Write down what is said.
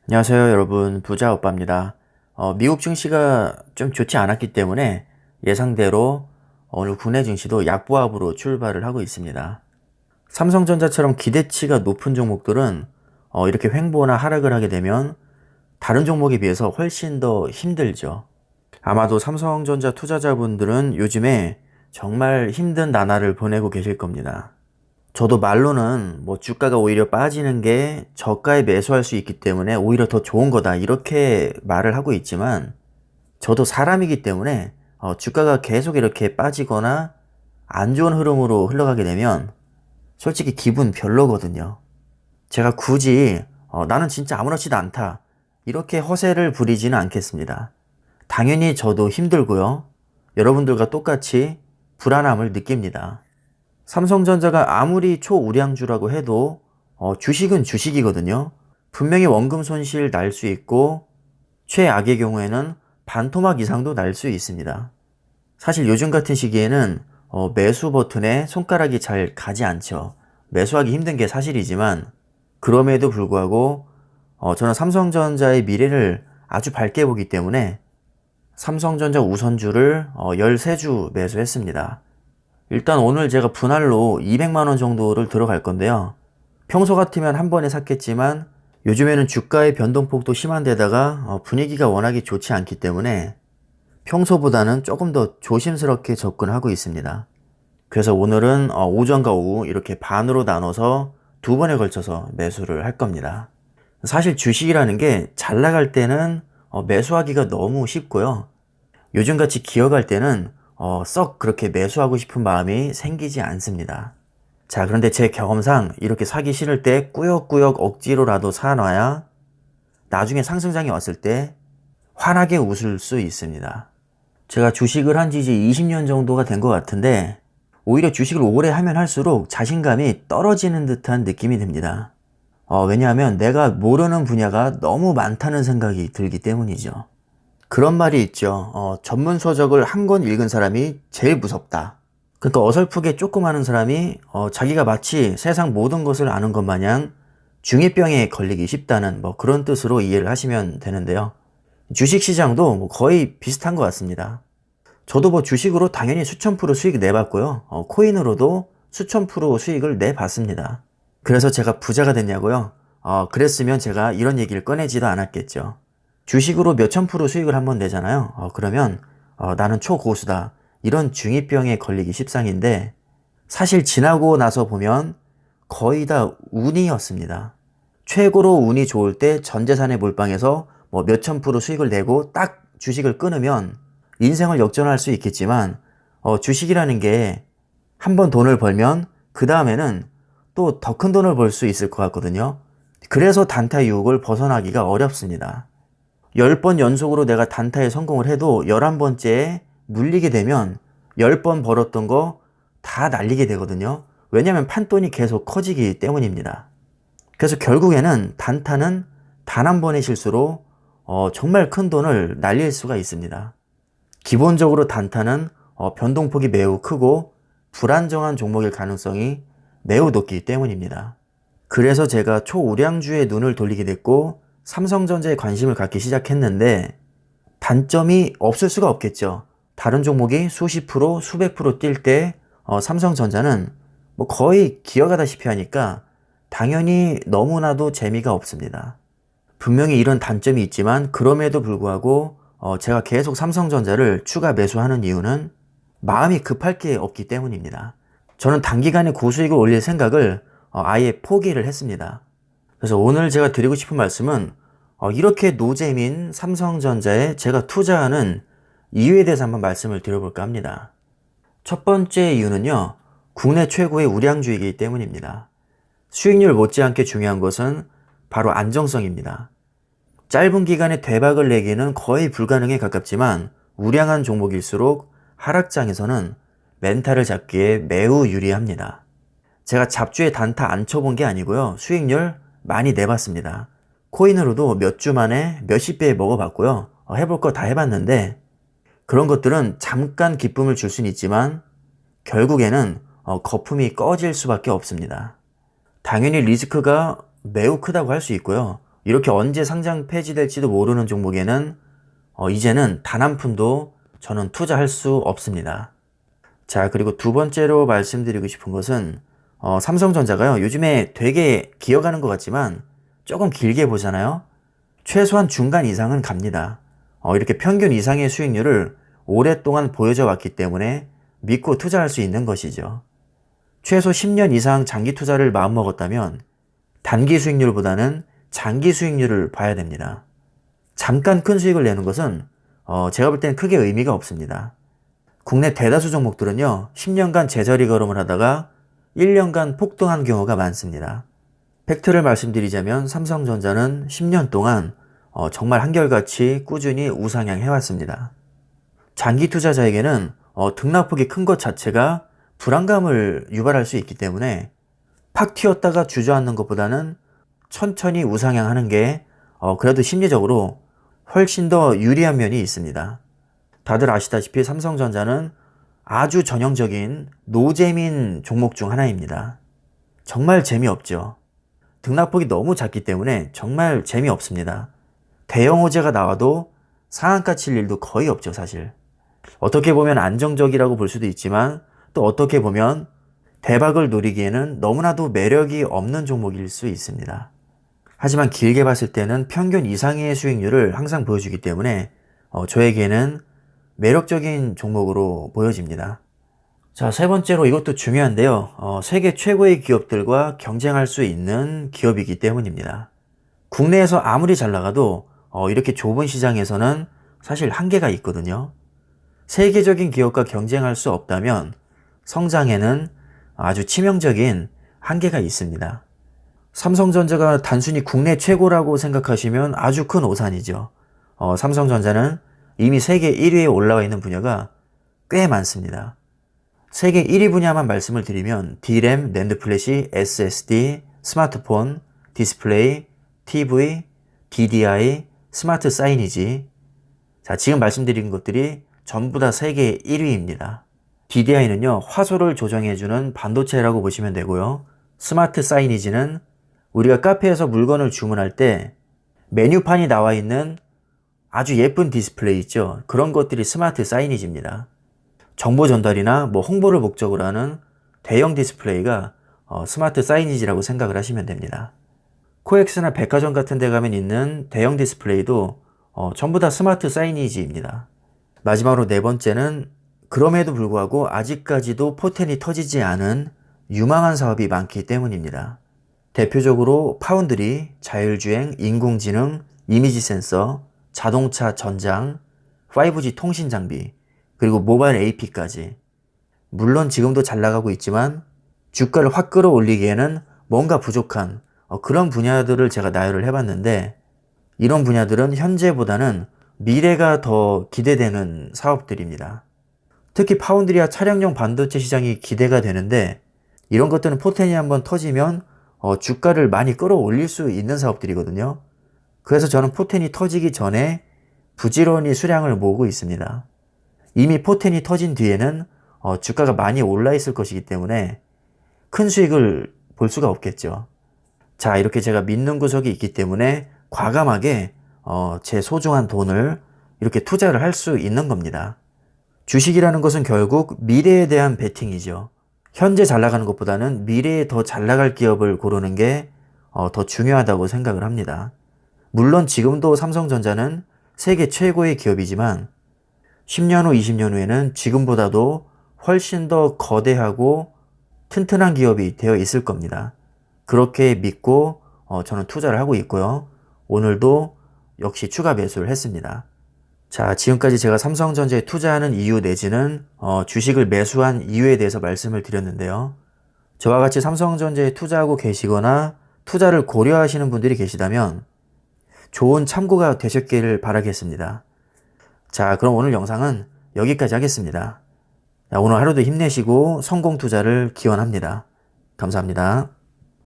안녕하세요, 여러분. 부자 오빠입니다. 미국 증시가 좀 좋지 않았기 때문에 예상대로 오늘 국내 증시도 약보합으로 출발을 하고 있습니다. 삼성전자처럼 기대치가 높은 종목들은 이렇게 횡보나 하락을 하게 되면 다른 종목에 비해서 훨씬 더 힘들죠. 아마도 삼성전자 투자자분들은 요즘에 정말 힘든 나날을 보내고 계실 겁니다. 저도 말로는 뭐 주가가 오히려 빠지는 게 저가에 매수할 수 있기 때문에 오히려 더 좋은 거다 이렇게 말을 하고 있지만 저도 사람이기 때문에 주가가 계속 이렇게 빠지거나 안 좋은 흐름으로 흘러가게 되면 솔직히 기분 별로거든요. 제가 굳이 나는 진짜 아무렇지도 않다 이렇게 허세를 부리지는 않겠습니다. 당연히 저도 힘들고요. 여러분들과 똑같이 불안함을 느낍니다. 삼성전자가 아무리 초우량주라고 해도 주식은 주식이거든요. 분명히 원금 손실 날 수 있고 최악의 경우에는 반토막 이상도 날 수 있습니다. 사실 요즘 같은 시기에는 매수 버튼에 손가락이 잘 가지 않죠. 매수하기 힘든 게 사실이지만 그럼에도 불구하고 저는 삼성전자의 미래를 아주 밝게 보기 때문에 삼성전자 우선주를 13주 매수했습니다. 일단 오늘 제가 분할로 200만원 정도를 들어갈 건데요. 평소 같으면 한 번에 샀겠지만 요즘에는 주가의 변동폭도 심한 데다가 분위기가 워낙에 좋지 않기 때문에 평소보다는 조금 더 조심스럽게 접근하고 있습니다. 그래서 오늘은 오전과 오후 이렇게 반으로 나눠서 두 번에 걸쳐서 매수를 할 겁니다. 사실 주식이라는 게 잘 나갈 때는 매수하기가 너무 쉽고요. 요즘같이 기어갈 때는 썩 그렇게 매수하고 싶은 마음이 생기지 않습니다. 자, 그런데 제 경험상 이렇게 사기 싫을 때 꾸역꾸역 억지로라도 사놔야 나중에 상승장이 왔을 때 환하게 웃을 수 있습니다. 제가 주식을 한 지 이제 20년 정도가 된 것 같은데 오히려 주식을 오래 하면 할수록 자신감이 떨어지는 듯한 느낌이 듭니다. 왜냐하면 내가 모르는 분야가 너무 많다는 생각이 들기 때문이죠. 그런 말이 있죠. 전문 서적을 한 권 읽은 사람이 제일 무섭다. 그러니까 어설프게 조금 아는 사람이 자기가 마치 세상 모든 것을 아는 것 마냥 중이병에 걸리기 쉽다는 뭐 그런 뜻으로 이해를 하시면 되는데요. 주식시장도 뭐 거의 비슷한 것 같습니다. 저도 뭐 주식으로 당연히 수천 프로 수익 내봤고요. 코인으로도 수천 프로 수익을 내봤습니다. 그래서 제가 부자가 됐냐고요? 그랬으면 제가 이런 얘기를 꺼내지도 않았겠죠. 주식으로 몇천 프로 수익을 한번 내잖아요. 그러면 나는 초고수다. 이런 중이병에 걸리기 십상인데 사실 지나고 나서 보면 거의 다 운이었습니다. 최고로 운이 좋을 때 전 재산에 몰빵해서 뭐 몇천 프로 수익을 내고 딱 주식을 끊으면 인생을 역전할 수 있겠지만 주식이라는 게 한 번 돈을 벌면 그 다음에는 또 더 큰 돈을 벌 수 있을 것 같거든요. 그래서 단타 유혹을 벗어나기가 어렵습니다. 10번 연속으로 내가 단타에 성공을 해도 11번째에 물리게 되면 10번 벌었던 거 다 날리게 되거든요. 왜냐하면 판돈이 계속 커지기 때문입니다. 그래서 결국에는 단타는 단 한 번의 실수로 정말 큰 돈을 날릴 수가 있습니다. 기본적으로 단타는 변동폭이 매우 크고 불안정한 종목일 가능성이 매우 높기 때문입니다. 그래서 제가 초우량주에 눈을 돌리게 됐고 삼성전자에 관심을 갖기 시작했는데 단점이 없을 수가 없겠죠. 다른 종목이 수십 프로, 수백 프로 뛸 때 삼성전자는 뭐 거의 기어가다시피 하니까 당연히 너무나도 재미가 없습니다. 분명히 이런 단점이 있지만 그럼에도 불구하고 제가 계속 삼성전자를 추가 매수하는 이유는 마음이 급할 게 없기 때문입니다. 저는 단기간에 고수익을 올릴 생각을 아예 포기를 했습니다. 그래서 오늘 제가 드리고 싶은 말씀은 이렇게 노잼인 삼성전자에 제가 투자하는 이유에 대해서 한번 말씀을 드려볼까 합니다. 첫 번째 이유는요, 국내 최고의 우량주이기 때문입니다. 수익률 못지않게 중요한 것은 바로 안정성입니다. 짧은 기간에 대박을 내기는 거의 불가능에 가깝지만 우량한 종목일수록 하락장에서는 멘탈을 잡기에 매우 유리합니다. 제가 잡주에 단타 안 쳐본 게 아니고요. 수익률 많이 내봤습니다. 코인으로도 몇 주 만에 몇십 배 먹어봤고요. 해볼 거 다 해봤는데 그런 것들은 잠깐 기쁨을 줄 수는 있지만 결국에는 거품이 꺼질 수밖에 없습니다. 당연히 리스크가 매우 크다고 할 수 있고요. 이렇게 언제 상장 폐지될지도 모르는 종목에는 이제는 단 한 푼도 저는 투자할 수 없습니다. 자, 그리고 두 번째로 말씀드리고 싶은 것은 삼성전자가요, 요즘에 되게 기어가는 것 같지만 조금 길게 보잖아요. 최소한 중간 이상은 갑니다. 이렇게 평균 이상의 수익률을 오랫동안 보여줘 왔기 때문에 믿고 투자할 수 있는 것이죠. 최소 10년 이상 장기 투자를 마음먹었다면 단기 수익률보다는 장기 수익률을 봐야 됩니다. 잠깐 큰 수익을 내는 것은 제가 볼 때는 크게 의미가 없습니다. 국내 대다수 종목들은요, 10년간 제자리 걸음을 하다가 1년간 폭등한 경우가 많습니다. 팩트를 말씀드리자면 삼성전자는 10년 동안 정말 한결같이 꾸준히 우상향 해왔습니다. 장기 투자자에게는 등락폭이 큰 것 자체가 불안감을 유발할 수 있기 때문에 팍 튀었다가 주저앉는 것보다는 천천히 우상향하는 게 그래도 심리적으로 훨씬 더 유리한 면이 있습니다. 다들 아시다시피 삼성전자는 아주 전형적인 노재민 종목 중 하나입니다. 정말 재미없죠. 등락폭이 너무 작기 때문에 정말 재미없습니다. 대형 호재가 나와도 상한가 칠 일도 거의 없죠, 사실. 어떻게 보면 안정적이라고 볼 수도 있지만 또 어떻게 보면 대박을 노리기에는 너무나도 매력이 없는 종목일 수 있습니다. 하지만 길게 봤을 때는 평균 이상의 수익률을 항상 보여주기 때문에 저에게는 매력적인 종목으로 보여집니다. 자, 세 번째로 이것도 중요한데요. 세계 최고의 기업들과 경쟁할 수 있는 기업이기 때문입니다. 국내에서 아무리 잘 나가도 이렇게 좁은 시장에서는 사실 한계가 있거든요. 세계적인 기업과 경쟁할 수 없다면 성장에는 아주 치명적인 한계가 있습니다. 삼성전자가 단순히 국내 최고라고 생각하시면 아주 큰 오산이죠. 삼성전자는 이미 세계 1위에 올라와 있는 분야가 꽤 많습니다. 세계 1위 분야만 말씀을 드리면 D램, 낸드 플래시, SSD, 스마트폰, 디스플레이, TV, DDI, 스마트 사이니지. 자, 지금 말씀드린 것들이 전부 다 세계 1위입니다. DDI는요, 화소를 조정해주는 반도체라고 보시면 되고요. 스마트 사이니지는 우리가 카페에서 물건을 주문할 때 메뉴판이 나와 있는 아주 예쁜 디스플레이 있죠. 그런 것들이 스마트 사이니지입니다. 정보 전달이나 홍보를 목적으로 하는 대형 디스플레이가 스마트 사이니지라고 생각을 하시면 됩니다. 코엑스나 백화점 같은 데 가면 있는 대형 디스플레이도 전부 다 스마트 사이니지입니다. 마지막으로 네 번째는 그럼에도 불구하고 아직까지도 포텐이 터지지 않은 유망한 사업이 많기 때문입니다. 대표적으로 파운드리, 자율주행, 인공지능, 이미지 센서, 자동차 전장, 5G 통신 장비, 그리고 모바일 AP까지. 물론 지금도 잘 나가고 있지만 주가를 확 끌어올리기에는 뭔가 부족한 그런 분야들을 제가 나열을 해봤는데, 이런 분야들은 현재보다는 미래가 더 기대되는 사업들입니다. 특히 파운드리와 차량용 반도체 시장이 기대가 되는데, 이런 것들은 포텐이 한번 터지면 주가를 많이 끌어올릴 수 있는 사업들이거든요. 그래서 저는 포텐이 터지기 전에 부지런히 수량을 모으고 있습니다. 이미 포텐이 터진 뒤에는 주가가 많이 올라 있을 것이기 때문에 큰 수익을 볼 수가 없겠죠. 자, 이렇게 제가 믿는 구석이 있기 때문에 과감하게 제 소중한 돈을 이렇게 투자를 할 수 있는 겁니다. 주식이라는 것은 결국 미래에 대한 베팅이죠. 현재 잘 나가는 것보다는 미래에 더 잘 나갈 기업을 고르는 게 더 중요하다고 생각을 합니다. 물론 지금도 삼성전자는 세계 최고의 기업이지만 10년 후, 20년 후에는 지금보다도 훨씬 더 거대하고 튼튼한 기업이 되어 있을 겁니다. 그렇게 믿고 저는 투자를 하고 있고요. 오늘도 역시 추가 매수를 했습니다. 자, 지금까지 제가 삼성전자에 투자하는 이유 내지는 주식을 매수한 이유에 대해서 말씀을 드렸는데요. 저와 같이 삼성전자에 투자하고 계시거나 투자를 고려하시는 분들이 계시다면 좋은 참고가 되셨기를 바라겠습니다. 자, 그럼 오늘 영상은 여기까지 하겠습니다. 자, 오늘 하루도 힘내시고 성공 투자를 기원합니다. 감사합니다.